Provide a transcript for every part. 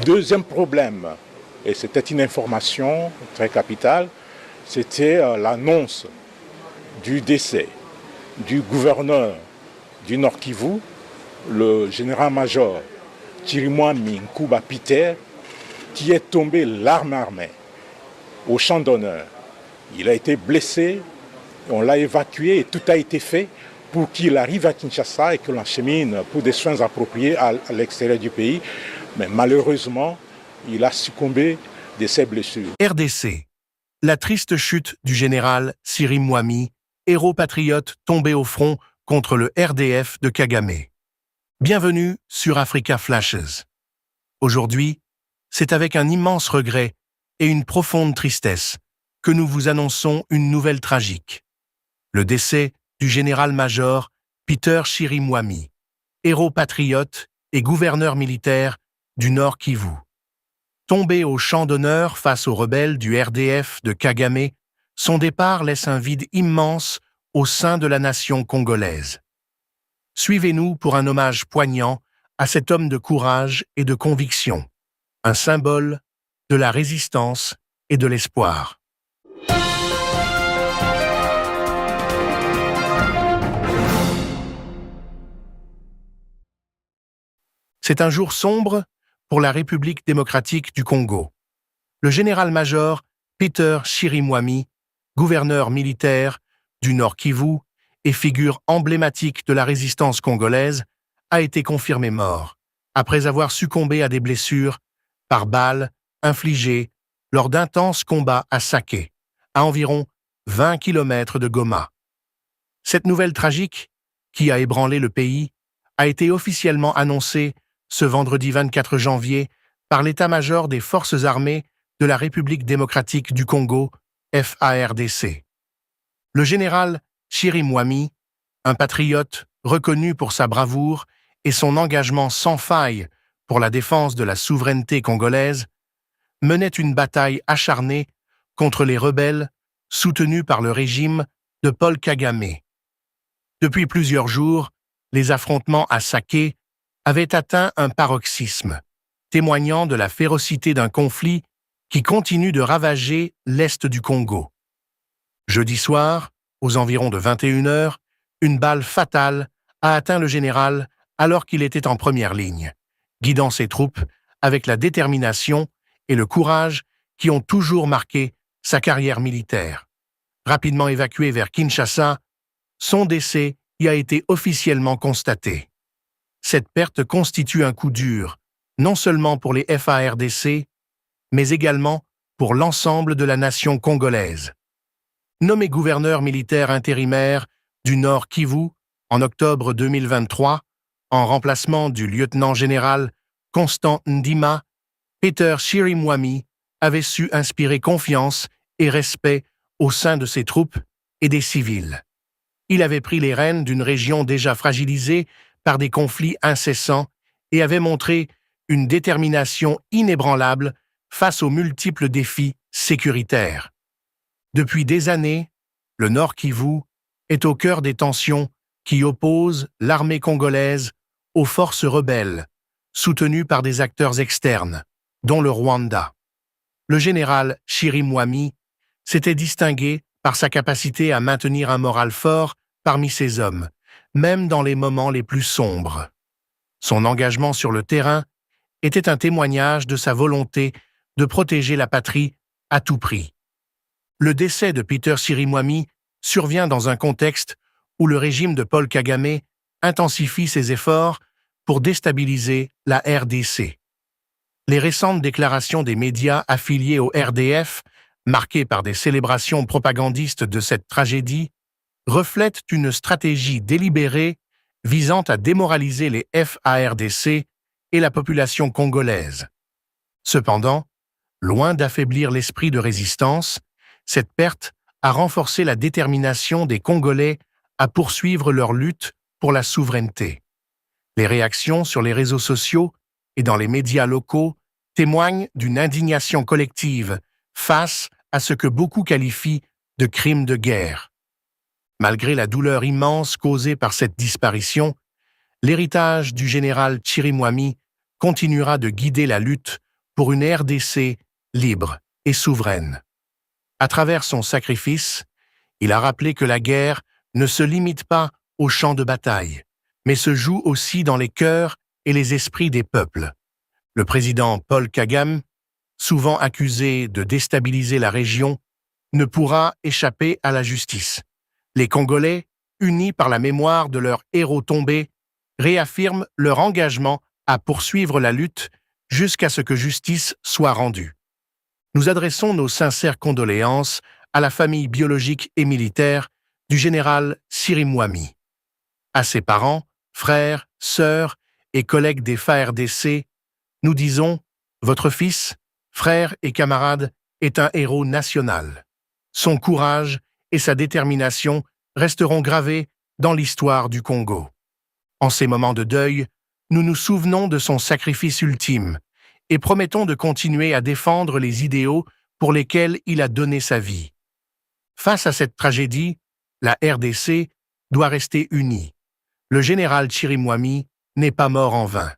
deuxième problème, et c'était une information très capitale, c'était l'annonce du décès du gouverneur du Nord Kivu, le général-major Chirimwami Nkuba Peter, qui est tombé l'arme armée au champ d'honneur. Il a été blessé, on l'a évacué et tout a été fait pour qu'il arrive à Kinshasa et que l'on l'achemine pour des soins appropriés à l'extérieur du pays. Mais malheureusement, il a succombé de ses blessures. RDC. La triste chute du général Chirimwami, héros patriote tombé au front contre le RDF de Kagame. Bienvenue sur Africa Flashes. Aujourd'hui, c'est avec un immense regret et une profonde tristesse que nous vous annonçons une nouvelle tragique. Le décès du général-major Peter Chirimwami, héros patriote et gouverneur militaire du Nord Kivu. Tombé au champ d'honneur face aux rebelles du RDF de Kagame, son départ laisse un vide immense au sein de la nation congolaise. Suivez-nous pour un hommage poignant à cet homme de courage et de conviction, un symbole de la résistance et de l'espoir. C'est un jour sombre pour la République démocratique du Congo. Le général-major Peter Chirimwami, gouverneur militaire du Nord Kivu et figure emblématique de la résistance congolaise, a été confirmé mort, après avoir succombé à des blessures par balles infligées lors d'intenses combats à Saké, à environ 20 km de Goma. Cette nouvelle tragique, qui a ébranlé le pays, a été officiellement annoncée ce vendredi 24 janvier par l'état-major des Forces armées de la République démocratique du Congo, FARDC. Le général Chirimwami, un patriote reconnu pour sa bravoure et son engagement sans faille pour la défense de la souveraineté congolaise, menait une bataille acharnée contre les rebelles soutenus par le régime de Paul Kagame. Depuis plusieurs jours, les affrontements à Saké avaient atteint un paroxysme, témoignant de la férocité d'un conflit qui continue de ravager l'est du Congo. Jeudi soir, aux environs de 21h, une balle fatale a atteint le général alors qu'il était en première ligne, guidant ses troupes avec la détermination et le courage qui ont toujours marqué sa carrière militaire. Rapidement évacué vers Kinshasa, son décès y a été officiellement constaté. Cette perte constitue un coup dur, non seulement pour les FARDC, mais également pour l'ensemble de la nation congolaise. Nommé gouverneur militaire intérimaire du Nord Kivu en octobre 2023, en remplacement du lieutenant-général Constant Ndima, Peter Chirimwami avait su inspirer confiance et respect au sein de ses troupes et des civils. Il avait pris les rênes d'une région déjà fragilisée par des conflits incessants et avait montré une détermination inébranlable face aux multiples défis sécuritaires. Depuis des années, le Nord Kivu est au cœur des tensions qui opposent l'armée congolaise aux forces rebelles, soutenues par des acteurs externes, dont le Rwanda. Le général Chirimwami s'était distingué par sa capacité à maintenir un moral fort parmi ses hommes, même dans les moments les plus sombres. Son engagement sur le terrain était un témoignage de sa volonté de protéger la patrie à tout prix. Le décès de Peter Chirimwami survient dans un contexte où le régime de Paul Kagame intensifie ses efforts pour déstabiliser la RDC. Les récentes déclarations des médias affiliés au RDF, marquées par des célébrations propagandistes de cette tragédie, reflètent une stratégie délibérée visant à démoraliser les FARDC et la population congolaise. Cependant, loin d'affaiblir l'esprit de résistance, cette perte a renforcé la détermination des Congolais à poursuivre leur lutte pour la souveraineté. Les réactions sur les réseaux sociaux et dans les médias locaux témoignent d'une indignation collective face à ce que beaucoup qualifient de crimes de guerre. Malgré la douleur immense causée par cette disparition, l'héritage du général Chirimwami continuera de guider la lutte pour une RDC libre et souveraine. À travers son sacrifice, il a rappelé que la guerre ne se limite pas au champ de bataille, mais se joue aussi dans les cœurs et les esprits des peuples. Le président Paul Kagame, souvent accusé de déstabiliser la région, ne pourra échapper à la justice. Les Congolais, unis par la mémoire de leurs héros tombés, réaffirment leur engagement à poursuivre la lutte jusqu'à ce que justice soit rendue. Nous adressons nos sincères condoléances à la famille biologique et militaire du général Chirimwami, à ses parents, frères, sœurs et collègues des FARDC. Nous disons, votre fils, frère et camarade, est un héros national. Son courage et sa détermination resteront gravés dans l'histoire du Congo. En ces moments de deuil, nous nous souvenons de son sacrifice ultime et promettons de continuer à défendre les idéaux pour lesquels il a donné sa vie. Face à cette tragédie, la RDC doit rester unie. Le général Chirimwami n'est pas mort en vain.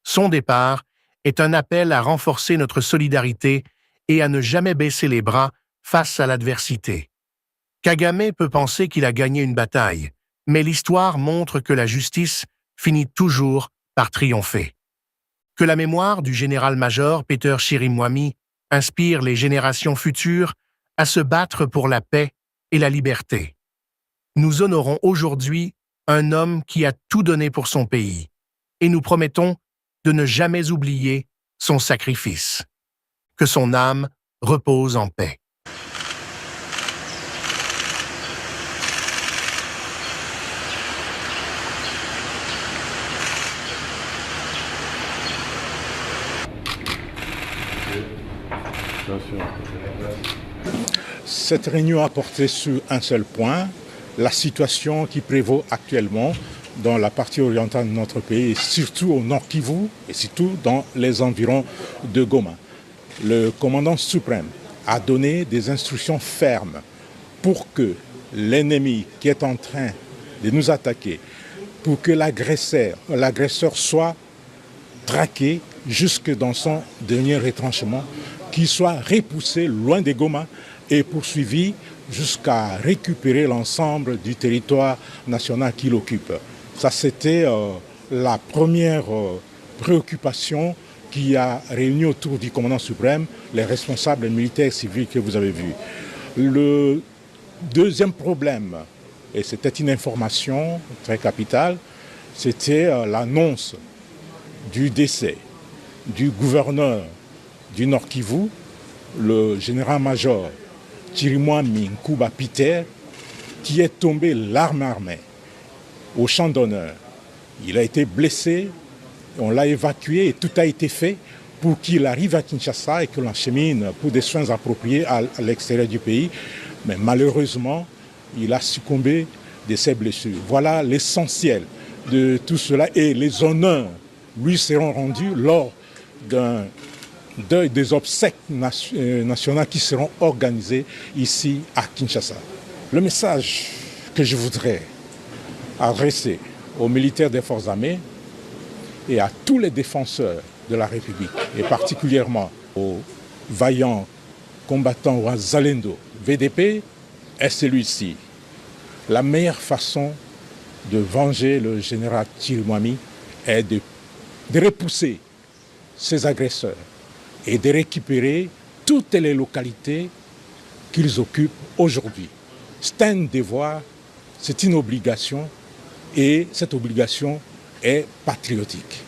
Son départ est un appel à renforcer notre solidarité et à ne jamais baisser les bras face à l'adversité. Kagame peut penser qu'il a gagné une bataille, mais l'histoire montre que la justice finit toujours par triompher. Que la mémoire du général-major Peter Chirimwami inspire les générations futures à se battre pour la paix et la liberté. Nous honorons aujourd'hui un homme qui a tout donné pour son pays, et nous promettons de ne jamais oublier son sacrifice. Que son âme repose en paix. Cette réunion a porté sur un seul point, la situation qui prévaut actuellement dans la partie orientale de notre pays, et surtout au Nord Kivu, et surtout dans les environs de Goma. Le commandant suprême a donné des instructions fermes pour que l'ennemi qui est en train de nous attaquer, pour que l'agresseur soit traqué jusque dans son dernier retranchement, qu'il soit repoussé loin de Goma et poursuivi jusqu'à récupérer l'ensemble du territoire national qu'il occupe. Ça, c'était la première préoccupation qui a réuni autour du commandant suprême les responsables militaires et civils que vous avez vus. Le deuxième problème, et c'était une information très capitale, c'était l'annonce du décès du gouverneur du Nord Kivu, le général-major Chirimwami Nkuba Peter, qui est tombé l'arme armée au champ d'honneur. Il a été blessé, on l'a évacué et tout a été fait pour qu'il arrive à Kinshasa et que l'enchemine pour des soins appropriés à l'extérieur du pays. Mais malheureusement, il a succombé de ses blessures. Voilà l'essentiel de tout cela et les honneurs lui seront rendus lors des obsèques nationales qui seront organisées ici à Kinshasa. Le message que je voudrais adresser aux militaires des forces armées et à tous les défenseurs de la République, et particulièrement aux vaillants combattants Wazalendo VDP, est celui-ci. La meilleure façon de venger le général Chirimwami est de repousser ces agresseurs et de récupérer toutes les localités qu'ils occupent aujourd'hui. C'est un devoir, c'est une obligation, et cette obligation est patriotique.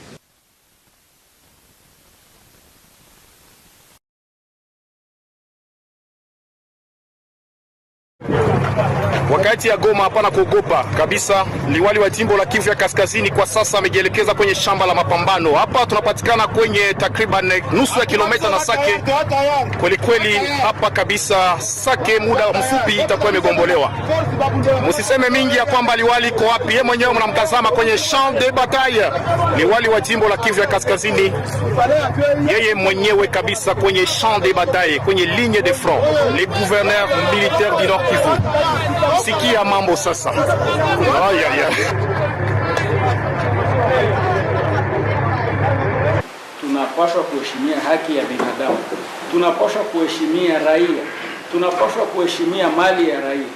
Wakati ya Goma hapana kuogopa kabisa. Liwali wa jimbo la Kivu ya Kaskazini kwa sasa amejielekeza kwenye shamba la mapambano. Hapa tunapatikana kwenye takriban nusu ya kilomita na Sake. Kweli kweli hapa kabisa Sake muda mfupi itakuwa imegombolewa. Msiseme mingi ya kwamba liwali iko wapi. Yeye mwenyewe mnamtazama kwenye champ de bataille. Liwali wa jimbo la Kivu ya Kaskazini yeye mwenyewe kabisa kwenye champ de bataille, kwenye ligne de front. Les gouverneurs militaires du Nord Kivu. Sikia mambo sasa. Ay, ay, ay. tunapaswa kuheshimia haki ya binadamu, tunapaswa kuheshimia raia, tunapaswa kuheshimia mali ya raia.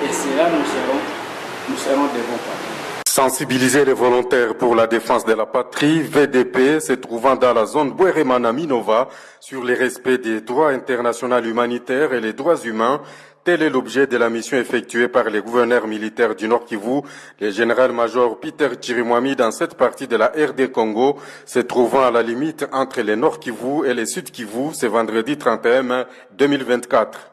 Et cela nous serons de bons partis. Sensibiliser les volontaires pour la défense de la patrie, VDP, se trouvant dans la zone Bweremana-Minova, sur le respect des droits internationaux humanitaires et les droits humains. Tel est l'objet de la mission effectuée par les gouverneurs militaires du Nord Kivu, le général-major Peter Chirimwami, dans cette partie de la RD Congo, se trouvant à la limite entre le Nord Kivu et le Sud Kivu, ce vendredi 31 mai 2024.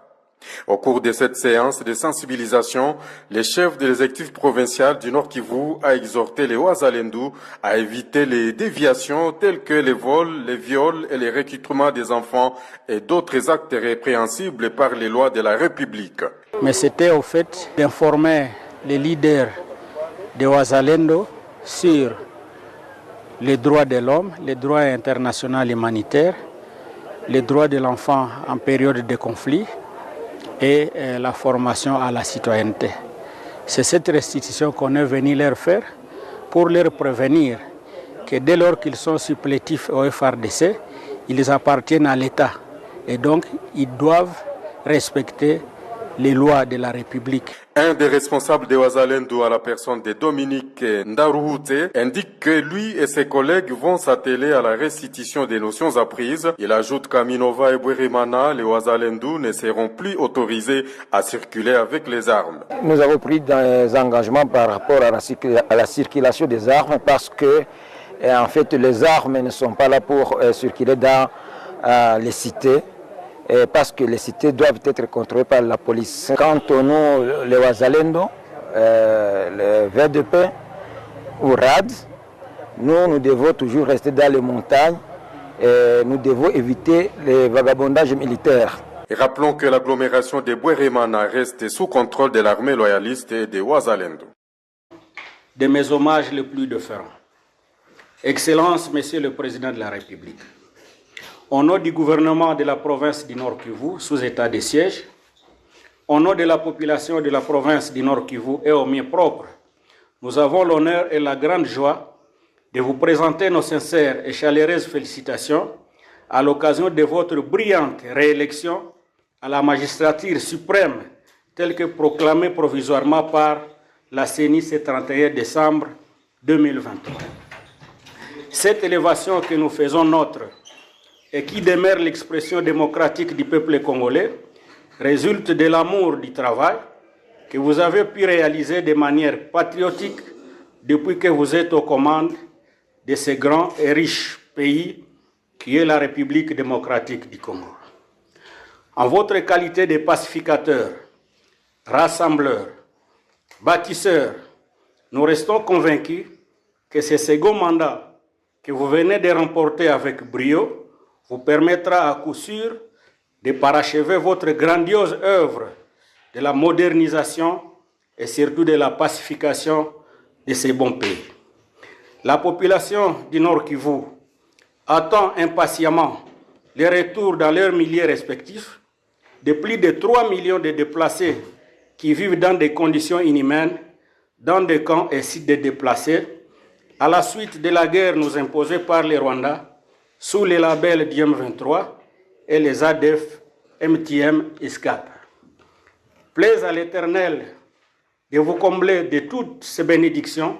Au cours de cette séance de sensibilisation, le chef de l'exécutif provincial du Nord Kivu a exhorté les Ouazalendou à éviter les déviations telles que les vols, les viols et les recrutements des enfants et d'autres actes répréhensibles par les lois de la République. Mais c'était au fait d'informer les leaders de Ouazalendo sur les droits de l'homme, les droits internationaux humanitaires, les droits de l'enfant en période de conflit et la formation à la citoyenneté. C'est cette restitution qu'on est venu leur faire pour leur prévenir que dès lors qu'ils sont supplétifs au FRDC, ils appartiennent à l'État et donc ils doivent respecter les lois de la République. Un des responsables de Ouazalendo, à la personne de Dominique Ndaruhute, indique que lui et ses collègues vont s'atteler à la restitution des notions apprises. Il ajoute qu'à Minova et Bweremana, les Ouazalendo ne seront plus autorisés à circuler avec les armes. Nous avons pris des engagements par rapport à la circulation des armes parce que en fait les armes ne sont pas là pour circuler dans les cités. Parce que les cités doivent être contrôlées par la police. Quant au nom, les Ouazalendo, le VDP ou RAD, nous devons toujours rester dans les montagnes et nous devons éviter les vagabondages militaires. Et rappelons que l'agglomération de Bweremana reste sous contrôle de l'armée loyaliste et des Ouazalendo. De mes hommages les plus déférents. Excellence, Monsieur le Président de la République. Au nom du gouvernement de la province du Nord Kivu, sous état de siège, au nom de la population de la province du Nord Kivu et au mien propre, nous avons l'honneur et la grande joie de vous présenter nos sincères et chaleureuses félicitations à l'occasion de votre brillante réélection à la magistrature suprême telle que proclamée provisoirement par la CENI ce 31 décembre 2023. Cette élévation que nous faisons nôtre et qui demeure l'expression démocratique du peuple congolais, résulte de l'amour du travail que vous avez pu réaliser de manière patriotique depuis que vous êtes aux commandes de ce grand et riche pays qui est la République démocratique du Congo. En votre qualité de pacificateur, rassembleur, bâtisseur, nous restons convaincus que ce second mandat que vous venez de remporter avec brio vous permettra à coup sûr de parachever votre grandiose œuvre de la modernisation et surtout de la pacification de ces bons pays. La population du Nord Kivu attend impatiemment le retour dans leurs milieux respectifs de plus de 3 millions de déplacés qui vivent dans des conditions inhumaines, dans des camps et sites de déplacés, à la suite de la guerre nous imposée par les Rwandais, sous les labels du M23 et les ADF MTM ESCAP. Plaise à l'Éternel de vous combler de toutes ces bénédictions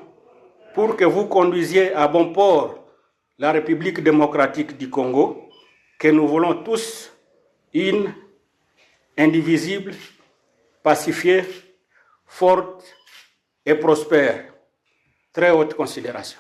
pour que vous conduisiez à bon port la République démocratique du Congo, que nous voulons tous une, indivisible, pacifiée, forte et prospère. Très haute considération.